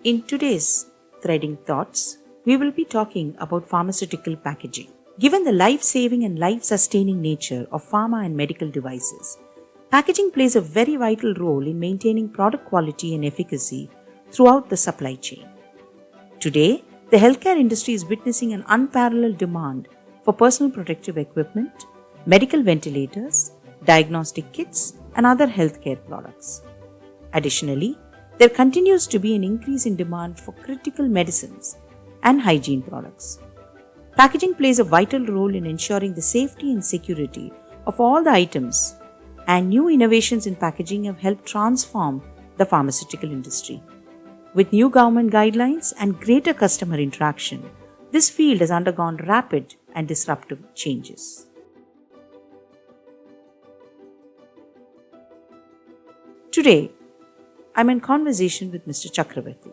In today's Threading Thoughts, we will be talking about pharmaceutical packaging. Given the life-saving and life-sustaining nature of pharma and medical devices, packaging plays a very vital role in maintaining product quality and efficacy throughout the supply chain. Today, the healthcare industry is witnessing an unparalleled demand for personal protective equipment, medical ventilators, diagnostic kits, and other healthcare products. Additionally, there continues to be an increase in demand for critical medicines and hygiene products. Packaging plays a vital role in ensuring the safety and security of all the items, and new innovations in packaging have helped transform the pharmaceutical industry. With new government guidelines and greater customer interaction, this field has undergone rapid and disruptive changes. Today, I'm in conversation with Mr. Chakravarti.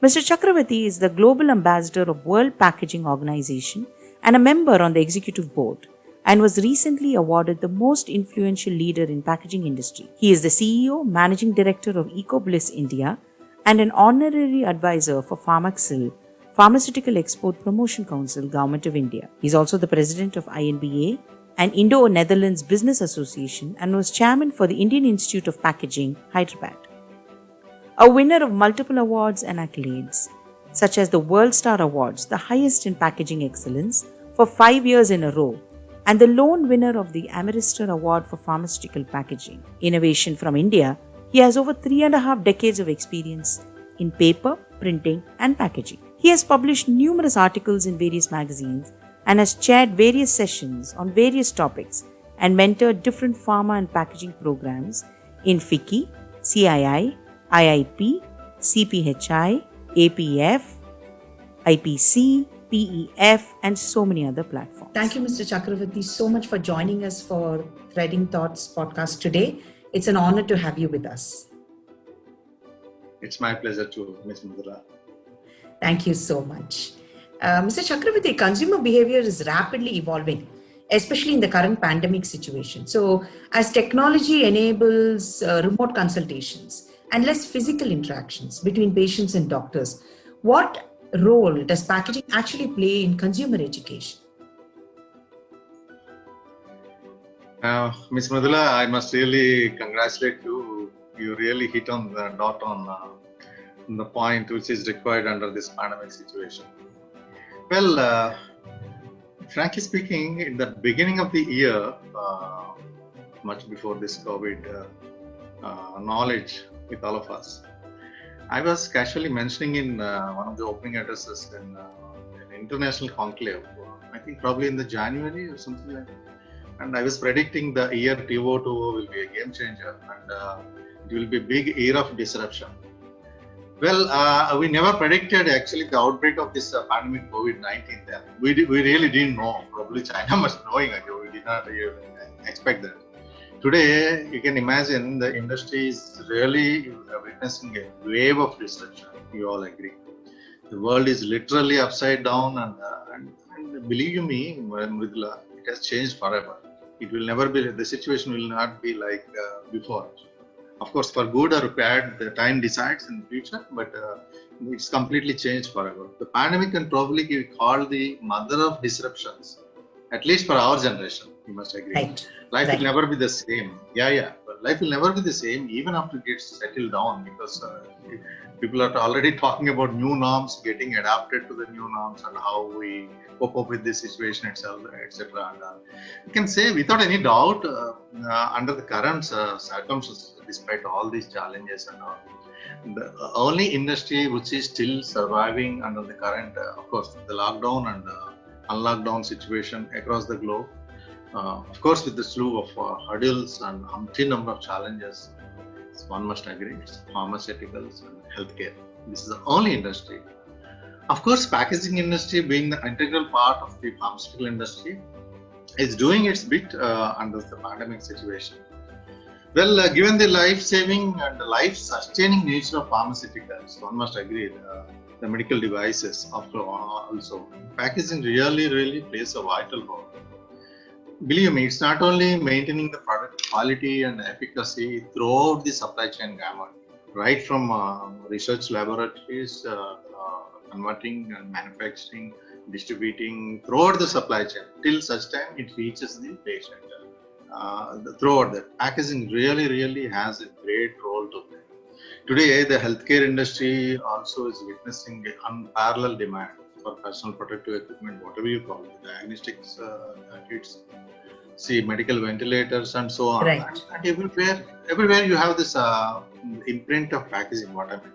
Mr. Chakravarti is the Global Ambassador of World Packaging Organization and a member on the Executive Board, and was recently awarded the most influential leader in packaging industry. He is the CEO, Managing Director of EcoBliss India, and an honorary advisor for Pharmaxil, Pharmaceutical Export Promotion Council, Government of India. He is also the president of INBA, an Indo-Netherlands Business Association, and was chairman for the Indian Institute of Packaging, Hyderabad. A winner of multiple awards and accolades, such as the World Star Awards, the highest in packaging excellence, for 5 years in a row, and the lone winner of the Amerister Award for Pharmaceutical Packaging Innovation from India, he has over 3.5 decades of experience in paper, printing, and packaging. He has published numerous articles in various magazines and has chaired various sessions on various topics and mentored different pharma and packaging programs in FICCI, CII, IIP, CPHI, APF, IPC, PEF, and so many other platforms. Thank you, Mr. Chakravarti, so much for joining us for Threading Thoughts podcast today. It's an honor to have you with us. It's my pleasure to, Ms. Mudra. Thank you so much. Mr. Chakravarti, consumer behavior is rapidly evolving, especially in the current pandemic situation. So, as technology enables remote consultations and less physical interactions between patients and doctors, what role does packaging actually play in consumer education? Ms. Mridula, I must really congratulate you. You really hit on the dot on the point which is required under this pandemic situation. Well, frankly speaking, in the beginning of the year, much before this COVID knowledge with all of us, I was casually mentioning in one of the opening addresses in an international conclave, I think probably in the January or something like that. And I was predicting the year 2022 will be a game changer and it will be a big year of disruption. Well, we never predicted actually the outbreak of this pandemic COVID-19 then. We really didn't know. Probably China must knowing it. We did not really expect that. Today, you can imagine the industry is really witnessing a wave of disruption. You all agree. The world is literally upside down and believe you me, Mridula, it has changed forever. It will never be, the situation will not be like before. Of course, for good or bad, the time decides in the future, but it's completely changed forever. The pandemic can probably be called the mother of disruptions, at least for our generation, you must agree. Right. Life will never be the same. Yeah. But life will never be the same even after it gets settled down because people are already talking about new norms, getting adapted to the new norms and how we cope up with this situation itself, etc. And you can say without any doubt, under the current circumstances, despite all these challenges and all, the only industry which is still surviving under the current, of course, the lockdown and unlockdown situation across the globe, of course, with the slew of hurdles and umpteen number of challenges, one must agree, it's pharmaceuticals and healthcare. This is the only industry. Of course, packaging industry being the integral part of the pharmaceutical industry is doing its bit under the pandemic situation. Well, given the life-saving and the life-sustaining nature of pharmaceuticals, one must agree the medical devices also. Packaging really plays a vital role. Believe me, it's not only maintaining the product quality and efficacy throughout the supply chain gamut. right from research laboratories, converting and manufacturing, distributing throughout the supply chain till such time it reaches the patient. Throughout that, packaging really has a great role to play. Today, the healthcare industry also is witnessing unparalleled demand for personal protective equipment, whatever you call it, diagnostics kits, see medical ventilators and so on. Right. And everywhere you have this imprint of packaging, what I mean.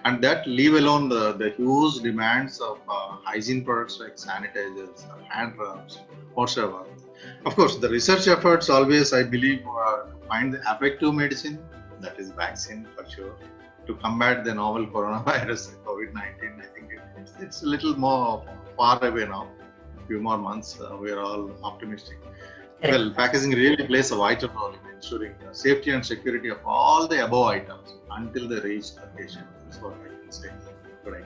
And that leave alone the huge demands of hygiene products like sanitizers, hand rubs, whatsoever. Of course, the research efforts always, I believe, to find the effective medicine, that is vaccine for sure, to combat the novel coronavirus, COVID-19. I think it's a little more far away now. A few more months, we are all optimistic. Well, packaging really plays a vital role in ensuring the safety and security of all the above items until they reach the patient. That's what I can say. Right.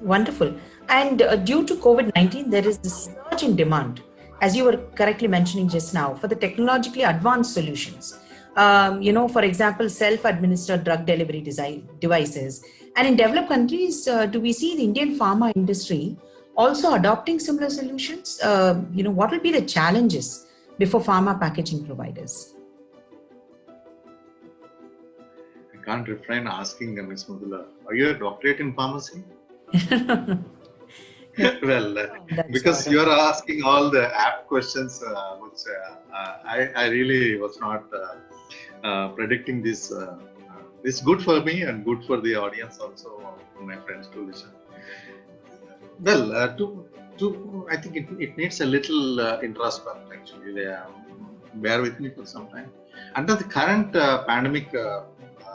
Wonderful. And due to COVID-19, there is this surge in demand, as you were correctly mentioning just now, for the technologically advanced solutions. For example, self-administered drug delivery devices. And in developed countries, do we see the Indian pharma industry also adopting similar solutions? What will be the challenges before pharma packaging providers? I can't refrain asking Ms. Mudula, are you a doctorate in pharmacy? Well, because you are asking all the apt questions, which I really was not predicting this. This is good for me and good for the audience also, my friends to listen. Well, I think it needs a little introspect actually. Bear with me for some time. Under the current pandemic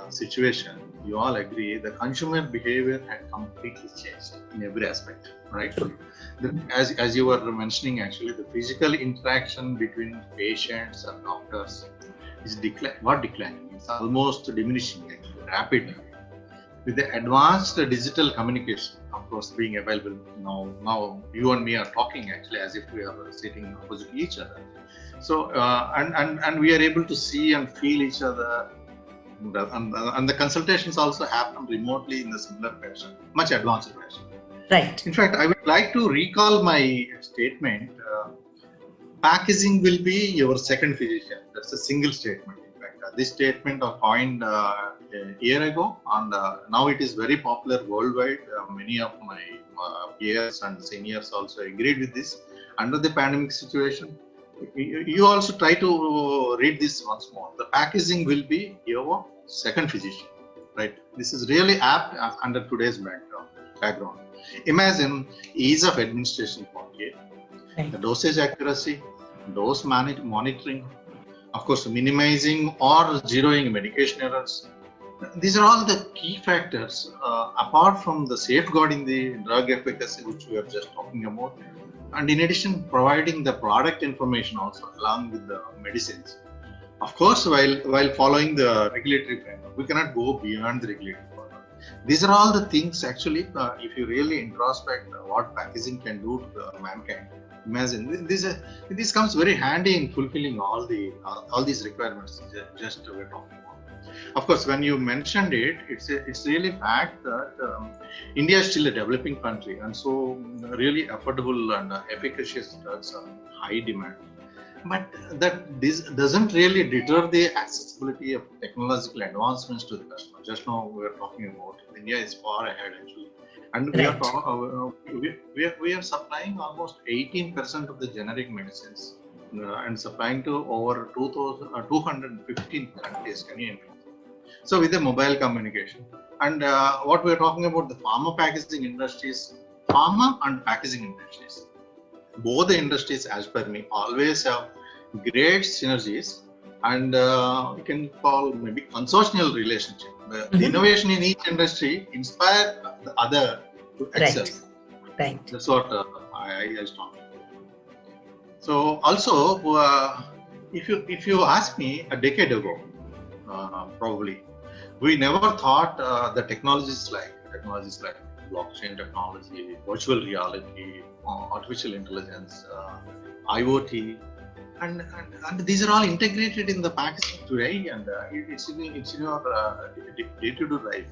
situation, you all agree the consumer behavior had completely changed in every aspect, right? As you were mentioning, actually, the physical interaction between patients and doctors is declining. It's almost diminishing, actually, rapidly. With the advanced digital communication, of course, being available now you and me are talking actually as if we are sitting opposite each other. So and we are able to see and feel each other. And the consultations also happen remotely in the similar fashion, much advanced fashion. Right. In fact, I would like to recall my statement. Packaging will be your second physician. That's a single statement. In fact, this statement was coined a year ago, and now it is very popular worldwide. Many of my peers and seniors also agreed with this. Under the pandemic situation, you also try to read this once more. The packaging will be your second physician, right? This is really apt under today's background. Imagine ease of administration for care, the dosage accuracy, dose monitoring, of course, minimizing or zeroing medication errors. These are all the key factors, apart from the safeguarding the drug efficacy, which we are just talking about. And in addition, providing the product information also along with the medicines. Of course, while following the regulatory framework, we cannot go beyond the regulatory framework. These are all the things actually, if you really introspect what packaging can do to the mankind. Imagine this comes very handy in fulfilling all these requirements just we're talking about. Of course, when you mentioned it, it's really fact that India is still a developing country, and so really affordable and efficacious drugs are high demand. But that this doesn't really deter the accessibility of technological advancements to the customer. Just now we are talking about India is far ahead actually, and we are supplying almost 18% of the generic medicines and supplying to over 215 countries. Can you imagine? So with the mobile communication and what we are talking about, the pharma packaging industries, pharma and packaging industries, both the industries, as per me, always have great synergies and we can call maybe consortial relationship. The innovation in each industry inspire the other to excel. Right. That's what I was talking about. So also, if you ask me a decade ago, probably we never thought the technologies like blockchain technology, virtual reality, artificial intelligence, IoT, and these are all integrated in the packaging today, and it's in your day-to-day life.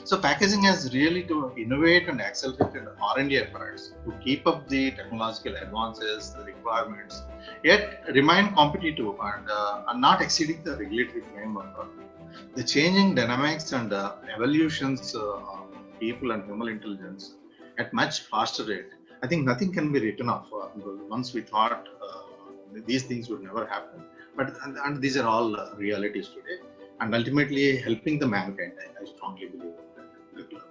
So packaging has really to innovate and accelerate R&D efforts to keep up the technological advances, the requirements, yet remain competitive and not exceeding the regulatory framework. The changing dynamics and evolutions of people and human intelligence at much faster rate. I think nothing can be written off. Once we thought these things would never happen, but and these are all realities today, and ultimately helping the mankind. I strongly believe that.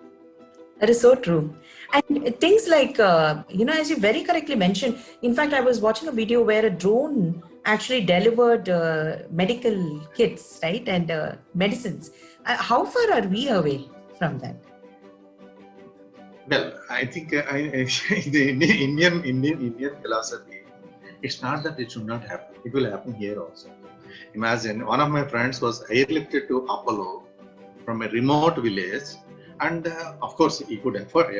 That is so true. And things like, as you very correctly mentioned, in fact, I was watching a video where a drone actually delivered medical kits, right, and medicines. How far are we away from that? Well, I think the Indian philosophy, it's not that it should not happen. It will happen here also. Imagine one of my friends was airlifted to Apollo from a remote village, and of course he could afford.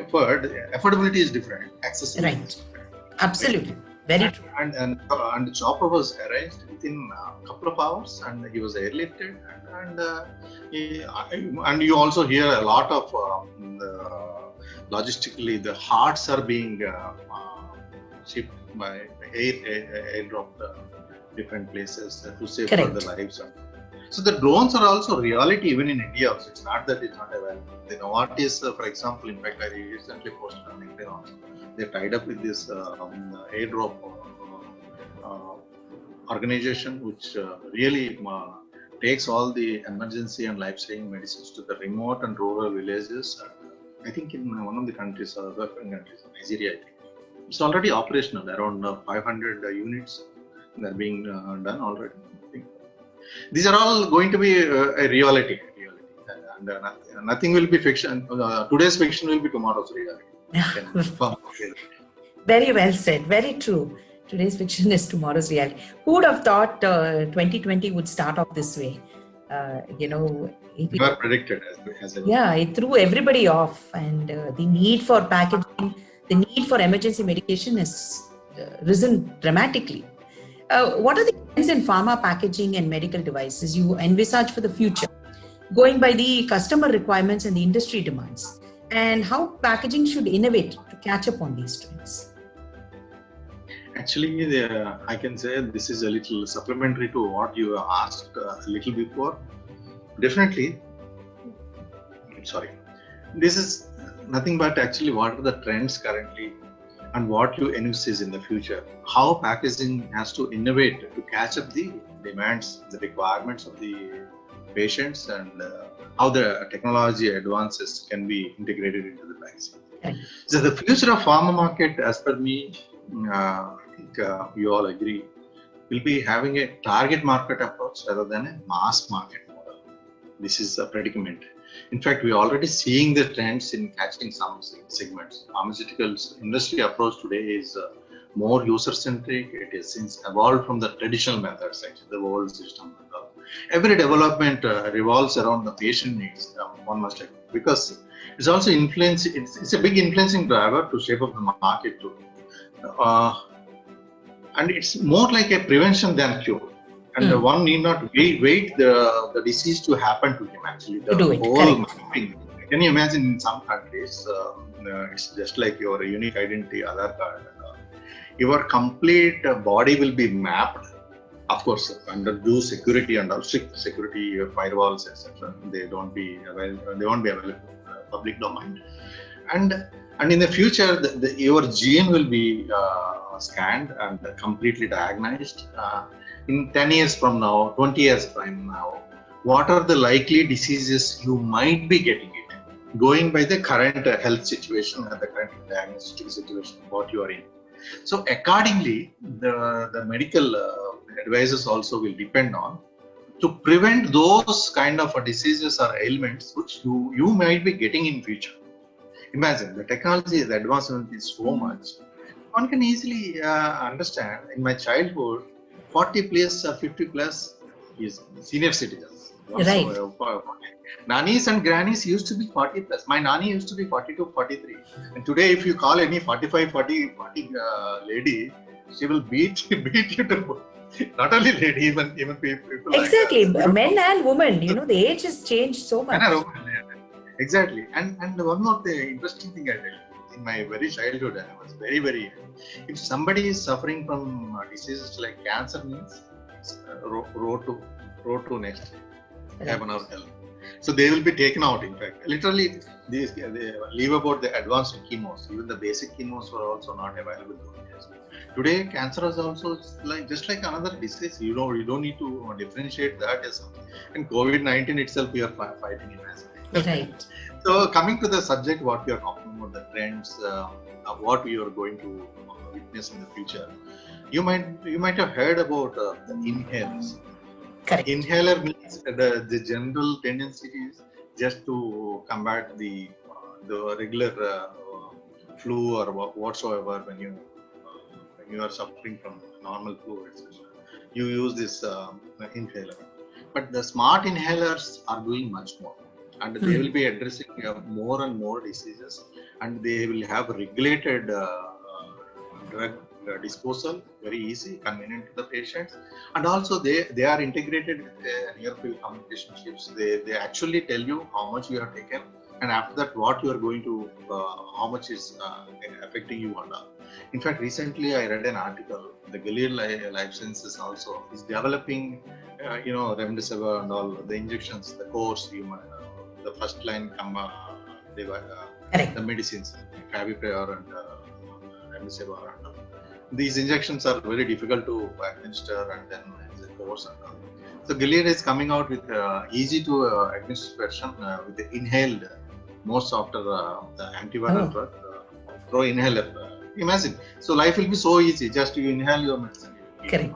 Affordability is different. Accessibility Right. is different. Absolutely. Very true. And the chopper was arranged within a couple of hours, and he was airlifted. And you also hear a lot of logistically the hearts are being shipped by airdropped different places to save Correct. the lives. So the drones are also reality even in India also. It's not that it's not available. The Novartis, for example, in fact, I recently posted on LinkedIn also. They tied up with this airdrop organization, which really takes all the emergency and life-saving medicines to the remote and rural villages. I think in one of the countries, African countries, Nigeria, I think. It's already operational, around 500 units that are being done already. I think. These are all going to be a reality. And nothing will be fiction. Today's fiction will be tomorrow's reality. Very well said. Very true. Today's fiction is tomorrow's reality. Who would have thought 2020 would start off this way? You are predicted as a Yeah, it threw everybody off, and the need for packaging, the need for emergency medication has risen dramatically. What are the trends in pharma packaging and medical devices you envisage for the future, going by the customer requirements and the industry demands, and how packaging should innovate to catch up on these trends? Actually, I can say this is a little supplementary to what you asked a little before. Definitely, this is nothing but actually what are the trends currently and what you envisage in the future. How packaging has to innovate to catch up the demands, the requirements of the patients, and how the technology advances can be integrated into the packaging. Okay. So the future of pharma market, as per me, I think you all agree, will be having a target market approach rather than a mass market model. This is a predicament. In fact, we are already seeing the trends in catching some segments. Pharmaceuticals industry approach today is more user-centric. It has since evolved from the traditional methods, actually, the old system. Every development revolves around the patient needs, one must agree, because it's also it's a big influencing driver to shape up the market too. And it's more like a prevention than cure. And one need not wait the disease to happen to him, actually. The whole mapping. Can you imagine in some countries, it's just like your unique identity, Aadhaar card. Your complete body will be mapped, of course, under due security and strict security firewalls, etc. They won't be available in the public domain. And in the future, your gene will be scanned and completely diagnosed. In 10 years from now, 20 years from now, what are the likely diseases you might be getting it, going by the current health situation and the current diagnostic situation, what you are in. So accordingly, the medical advices also will depend on to prevent those kind of diseases or ailments which you might be getting in future. Imagine the technology, the advancement is so much. One can easily understand. In my childhood, 40 plus or 50 plus is senior citizens. Right. Nannies and grannies used to be 40 plus. My nanny used to be 42, 43. And today, if you call any 45, 40 lady, she will beat you to Not only lady, even people Exactly. like Men and women, the age has changed so much. Exactly. And one more interesting thing I tell you. In my very childhood, I was very, very young. If somebody is suffering from diseases like cancer, means road to next heaven or hell. So they will be taken out. In fact, literally, they leave about the advanced chemos. Even the basic chemos were also not available. Today, cancer is also just like another disease. You don't need to differentiate that as something. And COVID-19 itself, we are fighting it as well. Right. So coming to the subject, what we are talking about, the trends, what we are going to witness in the future. You might have heard about the inhalers. Correct. Inhaler means the general tendency is just to combat the regular flu or whatsoever when you are suffering from normal flu, etc. You use this inhaler. But the smart inhalers are doing much more. And they will be addressing more and more diseases, and they will have regulated drug disposal, very easy, convenient to the patients, and also they are integrated with near field communication chips. They actually tell you how much you have taken, and after that what you are going to, how much is affecting you and all. In fact, recently I read an article. The Gilead Life Sciences also is developing, remdesivir and all the injections, the course the first line the medicines, Favipiravir and remdesivir. These injections are very difficult to administer, and then the course and all. So Gilead is coming out with easy to administer version with the inhaled, most after the antiviral drug through inhaler. Imagine. So life will be so easy. Just you inhale your medicine. Correct.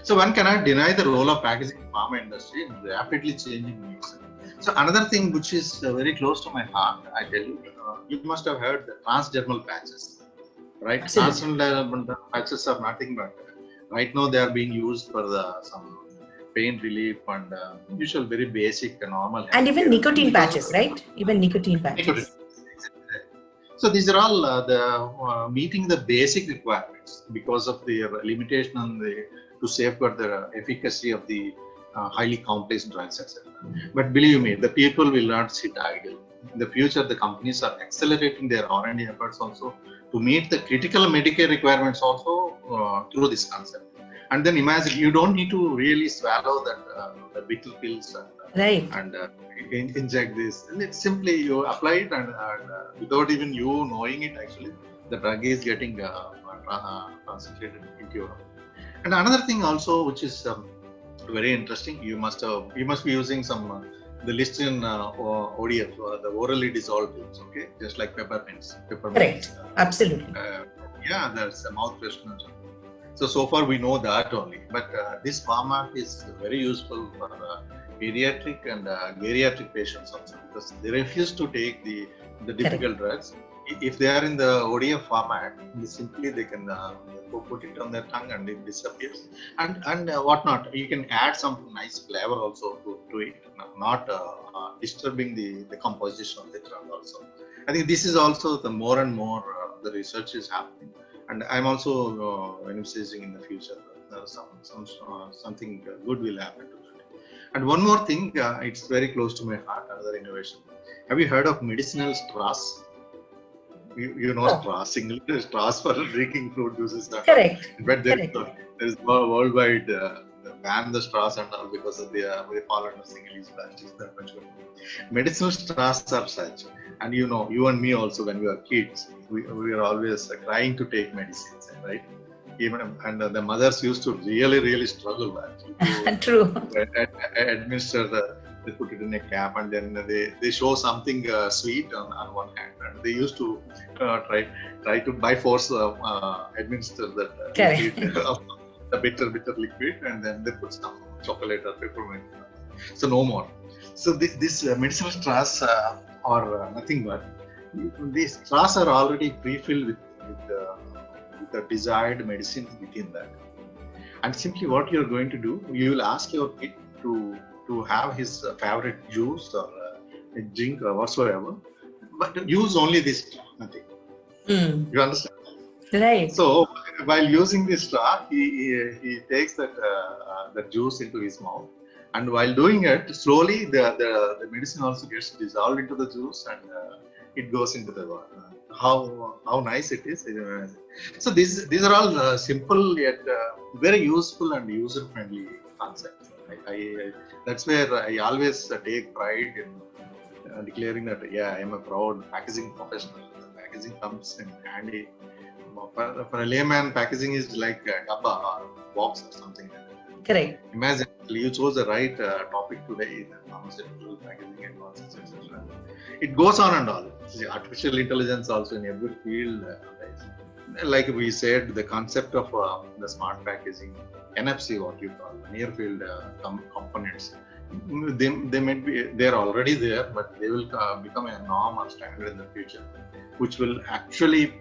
So one cannot deny the role of packaging in pharma industry in rapidly changing medicine. So another thing which is very close to my heart, I tell you, you must have heard the transdermal patches, right? Transdermal patches are nothing but right now they are being used for some pain relief and usual very basic normal. And even nicotine patches, right? Even nicotine patches. So these are all meeting the basic requirements because of their limitation on to safeguard the efficacy of the highly complex drugs, etc. But believe me, the people will not sit idle. In the future, the companies are accelerating their R&D efforts also to meet the critical Medicare requirements also through this concept. And then imagine, you don't need to really swallow the bitter pills and inject this. And it's simply you apply it and without even you knowing it, actually, the drug is getting concentrated into your. And another thing also, which is very interesting, you must be using some the Listerine ODF, the orally dissolved pills, okay, just like peppermints. Correct. Absolutely. There's a mouth freshener. So far we know that only, but this pharma is very useful for pediatric and geriatric patients also, because they refuse to take the difficult drugs. If they are in the ODF format, simply they can put it on their tongue and it disappears. And whatnot, you can add some nice flavor also to it, not disturbing the composition of the drug also. I think this is also the more and more the research is happening, and I'm also emphasizing in the future something good will happen to that. And one more thing, it's very close to my heart, another innovation. Have you heard of medicinal straws? You know, straws for drinking fruit juices. Correct. But there is worldwide ban the straws and all because of they fall under single-use plastics. That much. Medicinal straws are such, and you and me also, when we were kids, we are always trying to take medicines, right? Even and the mothers used to really struggle True. Administer they put it in a cap, and then they show something sweet on one hand, and they used to try to by force administer that the bitter liquid, and then they put some chocolate or peppermint. So no more. So this medicinal straws are nothing but these straws are already pre-filled with the desired medicine within that. And simply what you're going to do, you will ask your kid to have his favorite juice or a drink or whatsoever, but use only this, nothing. You understand? Right. So while using the straw, he takes that juice into his mouth, and while doing it, slowly the medicine also gets dissolved into the juice, and it goes into the water. How nice it is! So these are all simple yet very useful and user friendly concepts. That's where I always take pride in declaring that I am a proud packaging professional. Packaging comes in handy. For a layman, packaging is like a dabba or box or something like that. Correct. Imagine you chose the right topic today, the pharmaceutical packaging advances, etc. It goes on and on. Artificial intelligence also in every field. Like we said, the concept of the smart packaging, NFC, what you call near field components, they might be they're already there, but they will become a norm or standard in the future, which will actually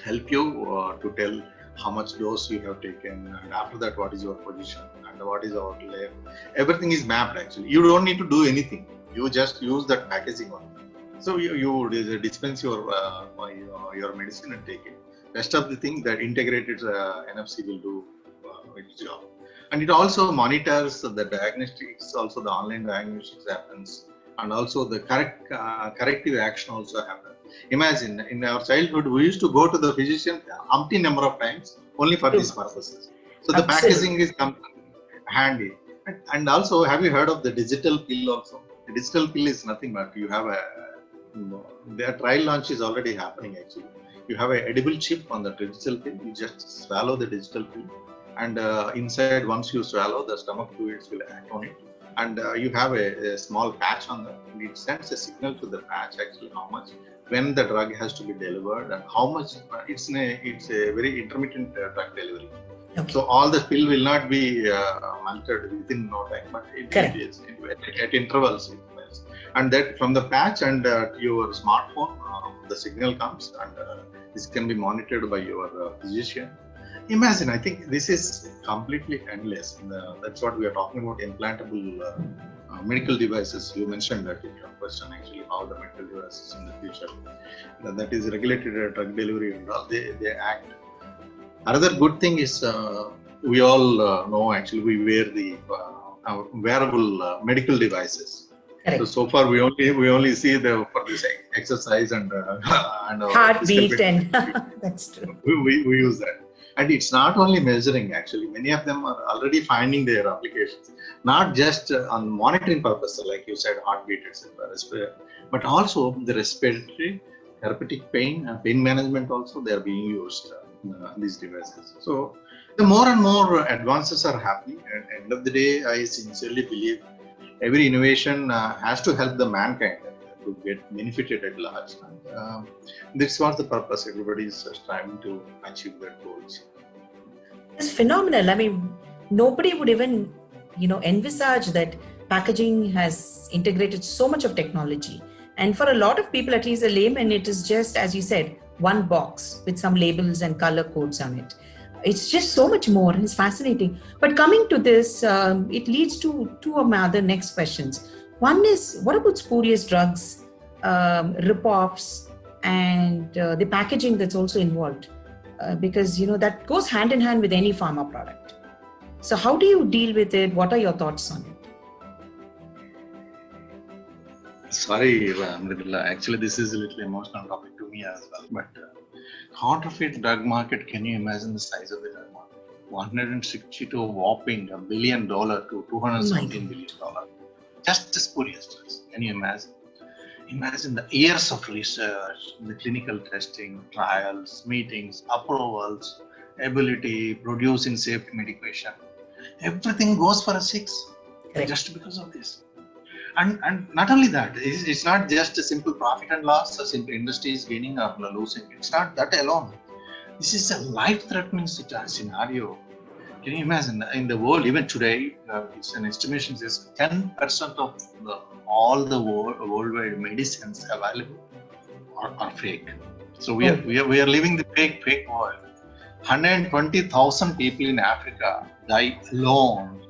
help you to tell how much dose you have taken, and after that what is your position and what is our layer. Everything is mapped actually. You don't need to do anything. You just use that packaging only. So you dispense your medicine and take it. Rest of the thing that integrated NFC will do its job. And it also monitors the diagnostics, also the online diagnostics happens, and also the corrective action also happens. Imagine in our childhood, we used to go to the physician umpteen number of times only for these purposes. So the packaging is handy. And also, have you heard of the digital pill also? The digital pill is nothing but you have their trial launch is already happening actually. You have an edible chip on the digital pill. You just swallow the digital pill, and inside, once you swallow, the stomach fluids will act on it, and you have a small patch on that. And it sends a signal to the patch actually how much, when the drug has to be delivered, and how much. It's a very intermittent drug delivery. Okay. So all the pill will not be melted within no time, but it is at intervals. And that from the patch and your smartphone, the signal comes, and this can be monitored by your physician. Imagine, I think this is completely endless. That's what we are talking about, implantable medical devices. You mentioned that in your question, actually, how the medical devices in the future, that is regulated drug delivery and all, they act. Another good thing is we all know actually we wear the wearable medical devices. So far we only see for this exercise and heartbeat and that's true. We use that, and it's not only measuring actually. Many of them are already finding their applications, not just on monitoring purpose, like you said, heartbeat, etc., but also the respiratory, therapeutic pain management also they are being used. These devices. So the more and more advances are happening, and at the end of the day, I sincerely believe every innovation has to help the mankind to get benefited at large. And, this was the purpose. Everybody is striving to achieve their goals. It's phenomenal. I mean, nobody would even, envisage that packaging has integrated so much of technology. And for a lot of people, at least a layman, it is just, as you said, one box with some labels and color codes on it. It's just so much more. It's fascinating. But coming to this, it leads to two of my other next questions. One is, what about spurious drugs, rip-offs, and the packaging that's also involved? Because, that goes hand in hand with any pharma product. So how do you deal with it? What are your thoughts on it? Sorry, actually this is a little emotional topic to me as well. But counterfeit drug market, can you imagine the size of the drug market? 160 to a whopping $1 billion to $217 billion. Just the spurious drugs. Can you imagine? Imagine the years of research, the clinical testing, trials, meetings, approvals, ability, producing safety medication. Everything goes for a 6 just because of this. And not only that, it's not just a simple profit and loss, a simple industry is gaining or losing. It's not that alone. This is a life-threatening scenario. Can you imagine? In the world, even today, it's an estimation says 10% of all the worldwide medicines available are fake. So we are living the fake world. 120,000 people in Africa die alone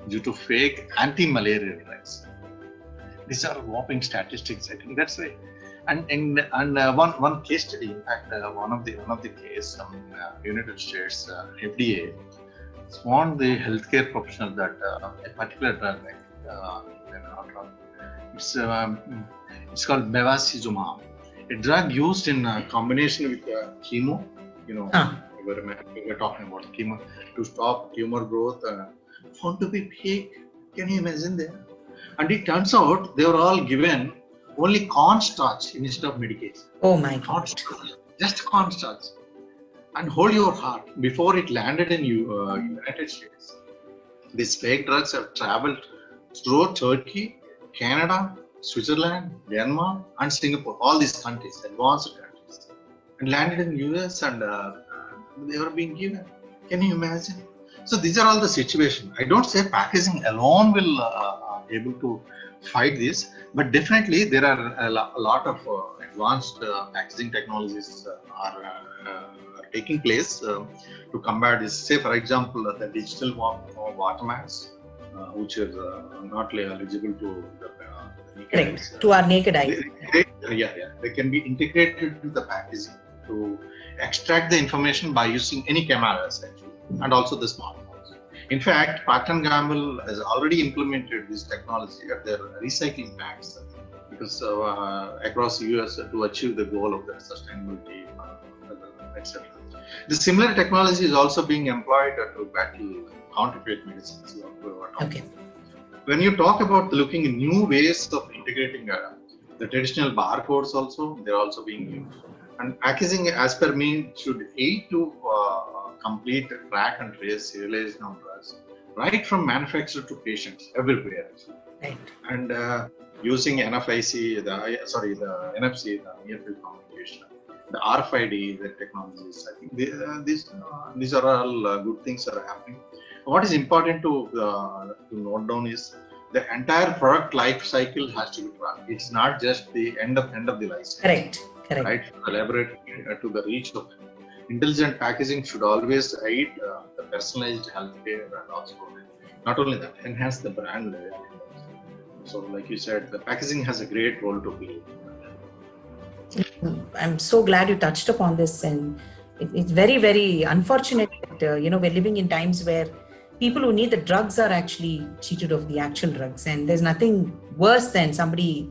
due to fake anti-malaria drugs. These are whopping statistics. I think that's why One case study, in fact, one of the case, United States FDA warned the healthcare professional that a particular drug, it's it's called bevacizumab, a drug used in combination with chemo. We were talking about chemo to stop tumor growth, found to be fake. Can you imagine that? And it turns out they were all given only cornstarch instead of medication. Oh my God. Cornstarch, just cornstarch. And hold your heart, before it landed in United States, these fake drugs have traveled through Turkey, Canada, Switzerland, Denmark, and Singapore, all these countries, advanced countries, and landed in US, and they were being given. Can you imagine? So these are all the situations. I don't say packaging alone will able to fight this, but definitely there are a lot of advanced packaging technologies are taking place to combat this. Say, for example, the digital water mats, which is not eligible to the naked eyes. To our naked eye. They can be integrated with the packaging to extract the information by using any cameras actually, and also the smartphones. In fact, Procter & Gamble has already implemented this technology at their recycling plants, because across the US to achieve the goal of the sustainability, etc. The similar technology is also being employed to battle counterfeit medicines. Okay. When you talk about looking at new ways of integrating the traditional barcodes, also they're also being used. And packaging, as per me, should aid to complete track and trace serialization of drugs, right from manufacturer to patients everywhere. Right. And using NFIC, the NFC, the near field communication, the RFID, the technologies. I think these are all good things that are happening. What is important to note down is the entire product life cycle has to be tracked. It's not just the end of the life cycle. Correct. Right, from the laboratory to the reach of it. Intelligent packaging should always aid the personalized healthcare, and also not only that, enhance the brand loyalty. So, like you said, the packaging has a great role to play. I'm so glad you touched upon this, and it's very, very unfortunate that we're living in times where people who need the drugs are actually cheated of the actual drugs, and there's nothing worse than somebody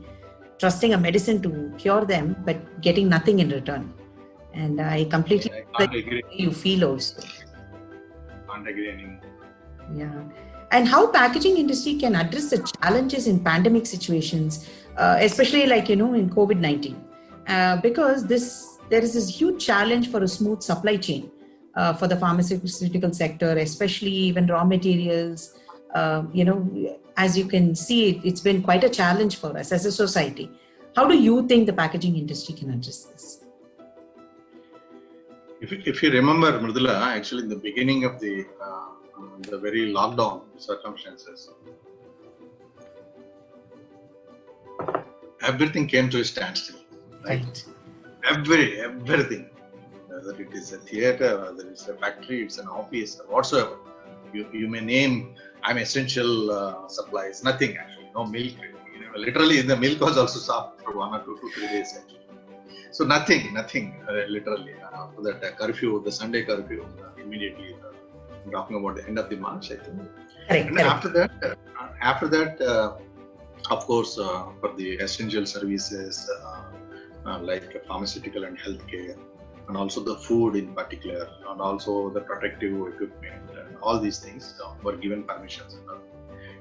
trusting a medicine to cure them but getting nothing in return. And I completely agree. You feel also. Can't agree anymore. Yeah. And how packaging industry can address the challenges in pandemic situations, especially like in COVID-19, because there is this huge challenge for a smooth supply chain for the pharmaceutical sector, especially even raw materials. As you can see, it's been quite a challenge for us as a society. How do you think the packaging industry can address this? If you remember, Mridula, actually in the beginning of the very lockdown circumstances, everything came to a standstill. Right? Everything, whether it is a theater, whether it's a factory, it's an office, or whatsoever. You may name, I'm essential supplies, nothing actually, no milk. Literally, the milk was also stopped for 1 or 2 to 3 days actually. So nothing, literally. After that curfew, the Sunday curfew, immediately talking about the end of the March, I think. And after that, of course, for the essential services like pharmaceutical and healthcare, and also the food in particular, and also the protective equipment, and all these things were given permissions.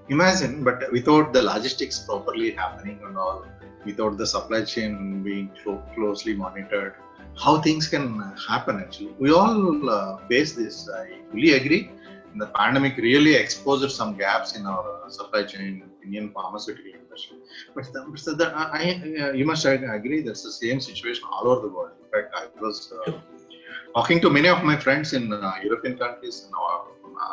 Imagine, but without the logistics properly happening and all, without the supply chain being closely monitored, how things can happen actually. We all face this. I fully agree. The pandemic really exposed some gaps in our supply chain, Indian pharmaceutical industry. But you must agree that's the same situation all over the world. In fact, I was talking to many of my friends in European countries, in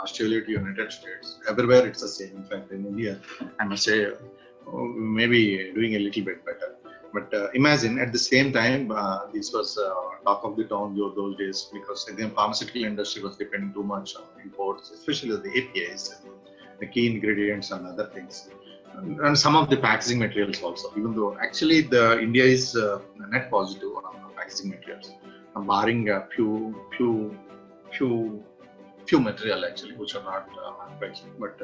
Australia, to United States. Everywhere it's the same. In fact, in India, I must say, maybe doing a little bit better. But imagine at the same time, this was talk of the town those days, because the pharmaceutical industry was depending too much on imports, especially the APIs, the key ingredients and other things. and some of the packaging materials also. Even though actually the India is net positive on packaging materials, barring a few material actually which are not manufactured, but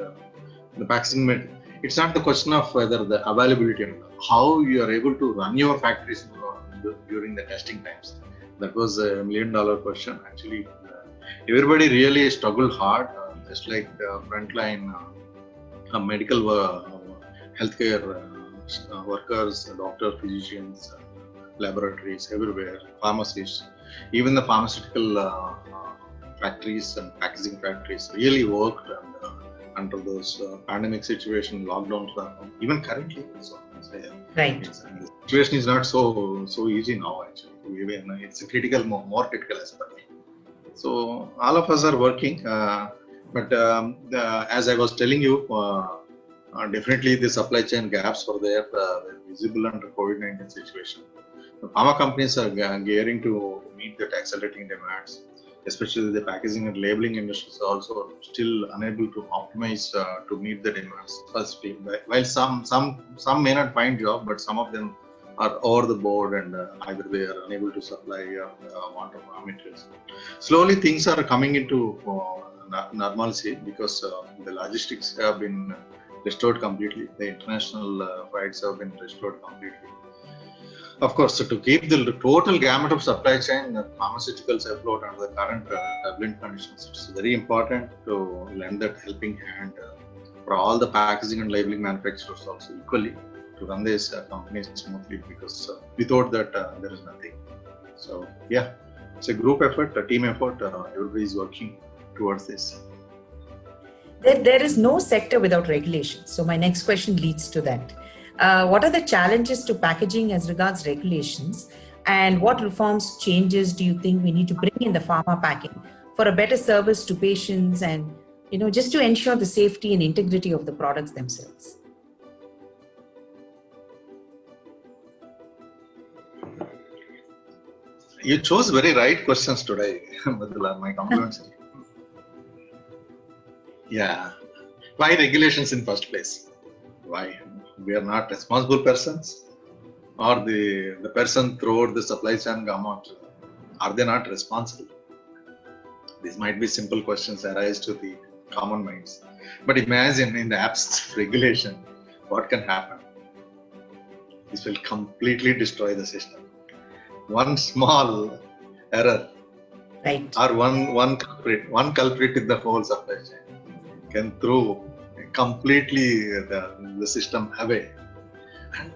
the packaging material. It's not the question of whether the availability or not, how you are able to run your factories during the testing times. That was $1 million question. Actually, everybody really struggled hard, just like the frontline medical healthcare workers, doctors, physicians, laboratories, everywhere, pharmacists, even the pharmaceutical factories and packaging factories really worked under those pandemic situation, lockdowns, even currently. So, Right. the situation is not so easy now. Actually, even it's a critical, more critical as per me. So all of us are working, but as I was telling you, definitely the supply chain gaps were there, were visible under COVID-19 situation. The pharma companies are gearing to meet the accelerating demands, especially the packaging and labeling industries are also still unable to optimize to meet the demands. Firstly, while some may not find job, but some of them are over the board and either they are unable to supply want of raw materials. Slowly things are coming into normalcy because the logistics have been restored completely. The international flights have been restored completely. Of course, so to keep the total gamut of supply chain, pharmaceuticals afloat under the current turbulent conditions, it's very important to lend that helping hand for all the packaging and labeling manufacturers also equally to run these companies smoothly, because without that there is nothing. So yeah, it's a group effort, a team effort. Everybody is working towards this. There is no sector without regulations. So my next question leads to that. What are the challenges to packaging as regards regulations, and what reforms, changes do you think we need to bring in the pharma packing for a better service to patients and just to ensure the safety and integrity of the products themselves? You chose very right questions today, Madhula. My compliments. Yeah. Why regulations in first place? Why? We are not responsible persons, or the person throughout the supply chain gamut, are they not responsible? These might be simple questions arise to the common minds. But imagine in the absence of regulation, what can happen? This will completely destroy the system. One small error, Right. or one culprit in the whole supply chain can throw completely the system away,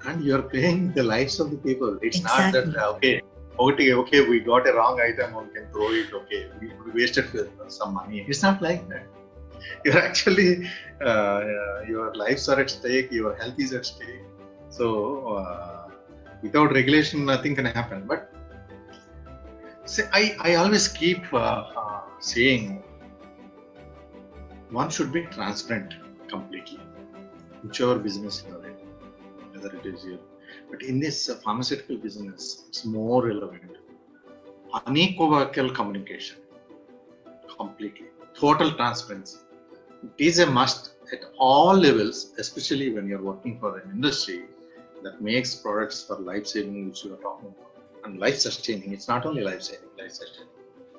and you're paying the lives of the people. It's Exactly. not that okay, we got a wrong item, we can throw it. Okay, we wasted some money. It's not like that. You're actually your lives are at stake, your health is at stake. So without regulation, nothing can happen. But see, I always keep saying one should be transparent completely, whichever business you are in, whether it is here. But in this pharmaceutical business, it's more relevant. Unequivocal communication, completely, total transparency. It is a must at all levels, especially when you're working for an industry that makes products for life-saving, which you are talking about, and life-sustaining. It's not only life-saving, life-sustaining.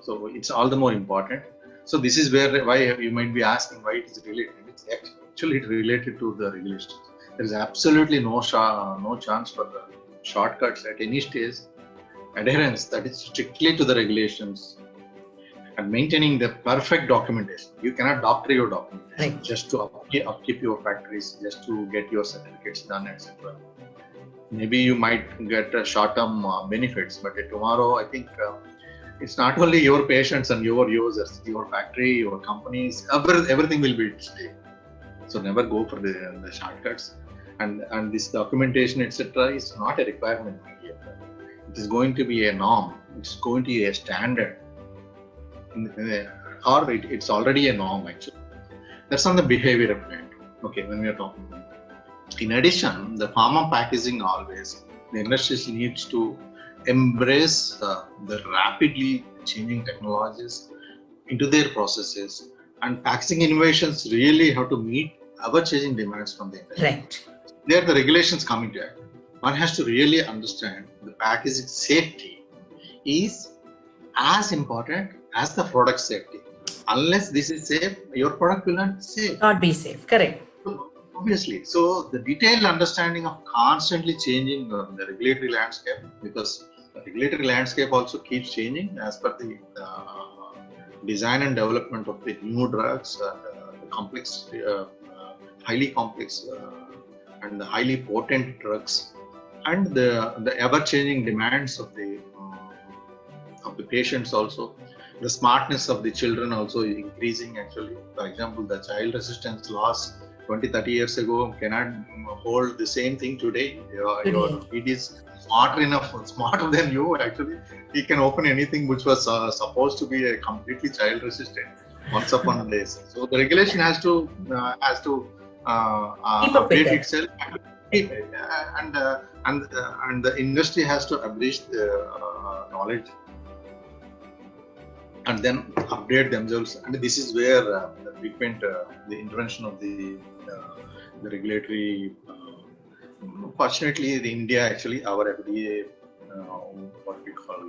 So it's all the more important. So this is why you might be asking why it is related. It's actually related to the regulations. There is absolutely no chance for the shortcuts at any stage. Adherence, that is strictly to the regulations, and maintaining the perfect documentation. You cannot doctor your documentation just to upkeep your factories, just to get your certificates done, etc. Maybe you might get short-term benefits, but tomorrow I think it's not only your patients and your users, your factory, your companies, everything will be at stake. So never go for the shortcuts. And this documentation, etc., is not a requirement. It is going to be a norm. It's going to be a standard. Or it's already a norm, actually. That's on the behavior point. Okay, when we are talking about. In addition, the pharma packaging always, the industry needs to embrace the rapidly changing technologies into their processes, and packaging innovations really have to meet ever-changing demands from the industry. Right. There, the regulations coming to act. One has to really understand the packaging safety is as important as the product safety. Unless this is safe, your product will not be safe. Not be safe. Correct. Obviously. So the detailed understanding of constantly changing the regulatory landscape, because the regulatory landscape also keeps changing as per the design and development of the new drugs, the complex, highly complex and the highly potent drugs, and the ever-changing demands of the patients also. The smartness of the children also is increasing actually. For example, the child resistance laws 20-30 years ago cannot hold the same thing today. Your kid is smarter than you actually. He can open anything which was supposed to be a completely child resistant once upon a days. So the regulation has to update itself and the industry has to embrace the knowledge and then update themselves. And this is where the frequent the intervention of the regulatory. Fortunately, in India actually our FDA, what we call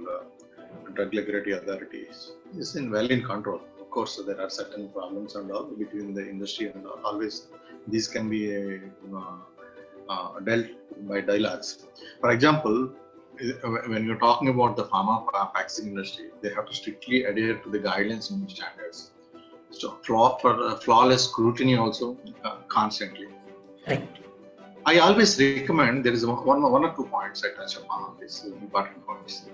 drug regulatory authorities, is well in control. Of course, there are certain problems and all between the industry and all. Always these can be dealt by dialogues. For example, when you're talking about the pharma packaging industry, they have to strictly adhere to the guidelines and standards. So flawless scrutiny also constantly. Right. I always recommend, there is one or two points I touch upon these important points.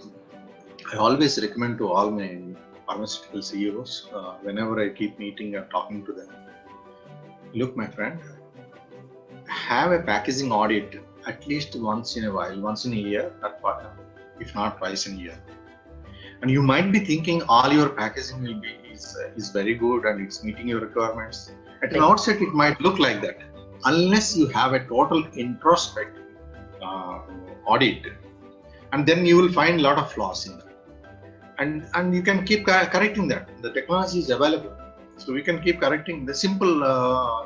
I always recommend to all my pharmaceutical CEOs, whenever I keep meeting and talking to them, look my friend, have a packaging audit at least once in a while, once in a year, if not twice in a year. And you might be thinking all your packaging will be is very good and it's meeting your requirements. At an outset, it might look like that. Unless you have a total introspective audit, and then you will find a lot of flaws in that. And you can keep correcting that. The technology is available. So we can keep correcting the simple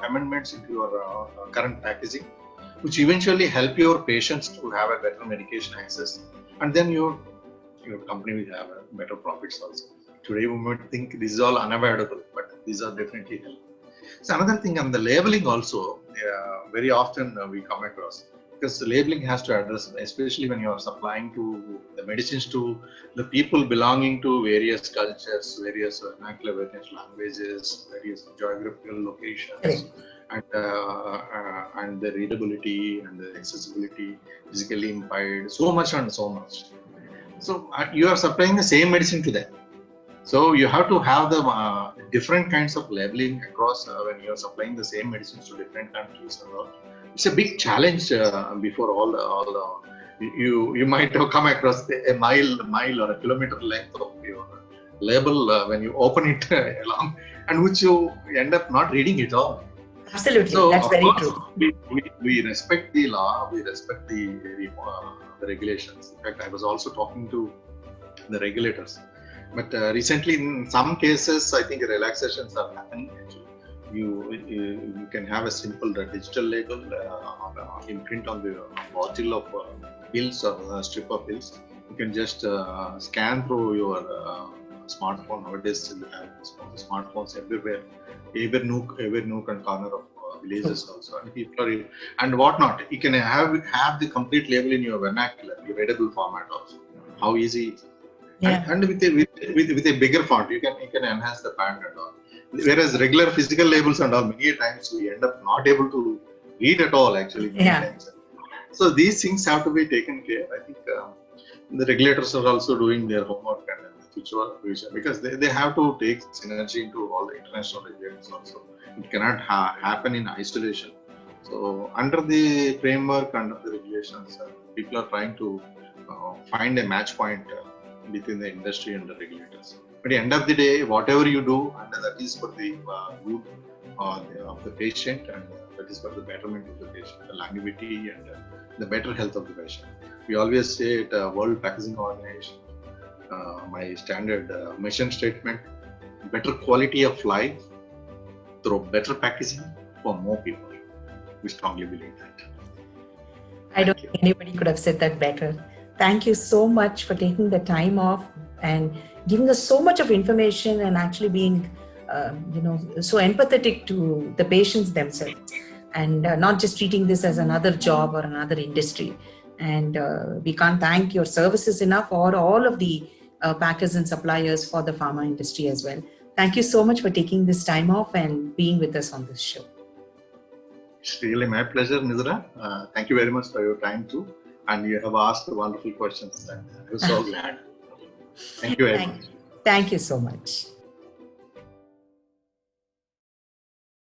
amendments into your current packaging, which eventually help your patients to have a better medication access, and then your company will have better profits also. Today we might think this is all unavoidable, but these are definitely helpful. So another thing on the labeling also, very often we come across, because the labeling has to address, especially when you are supplying to the medicines to the people belonging to various cultures, various vernacular, various languages, various geographical locations, and the readability and the accessibility, physically impaired, so much and so much. So you are supplying the same medicine to them. So you have to have the different kinds of labeling across when you are supplying the same medicines to different countries. It's a big challenge before all you might have come across a mile or a kilometer length of your label when you open it along, and which you end up not reading it all. Absolutely, so, that's very true. We respect the law, we respect the regulations. In fact, I was also talking to the regulators. But recently, in some cases, I think relaxations are happening. Actually, you can have a simple digital label imprint on the bottle of pills or a strip of pills. You can just scan through your smartphone. Nowadays, you have smartphones everywhere, every nook and corner of villages also, and people are and whatnot. You can have the complete label in your vernacular, your readable format also. How easy. Yeah. And with a bigger font, you can enhance the font and all. Whereas regular physical labels and all, many times we end up not able to read at all actually. Many times. So these things have to be taken care. I think the regulators are also doing their homework and because they have to take synergy into all the international regulators also. It cannot happen in isolation. So under the framework, under the regulations, people are trying to find a match point between the industry and the regulators. But at the end of the day, whatever you do, and that is for the good of the patient, and that is for the betterment of the patient, the longevity and the better health of the patient. We always say at World Packaging Organization, my standard mission statement: better quality of life through better packaging for more people. We strongly believe that. I don't think anybody could have said that better. Thank you so much for taking the time off and giving us so much of information and actually being, so empathetic to the patients themselves, and not just treating this as another job or another industry. And we can't thank your services enough, or all of the packers and suppliers for the pharma industry as well. Thank you so much for taking this time off and being with us on this show. It's really my pleasure, Nizra. Thank you very much for your time too. And you have asked wonderful questions. And I was so glad. Thank you very much. Thank you so much.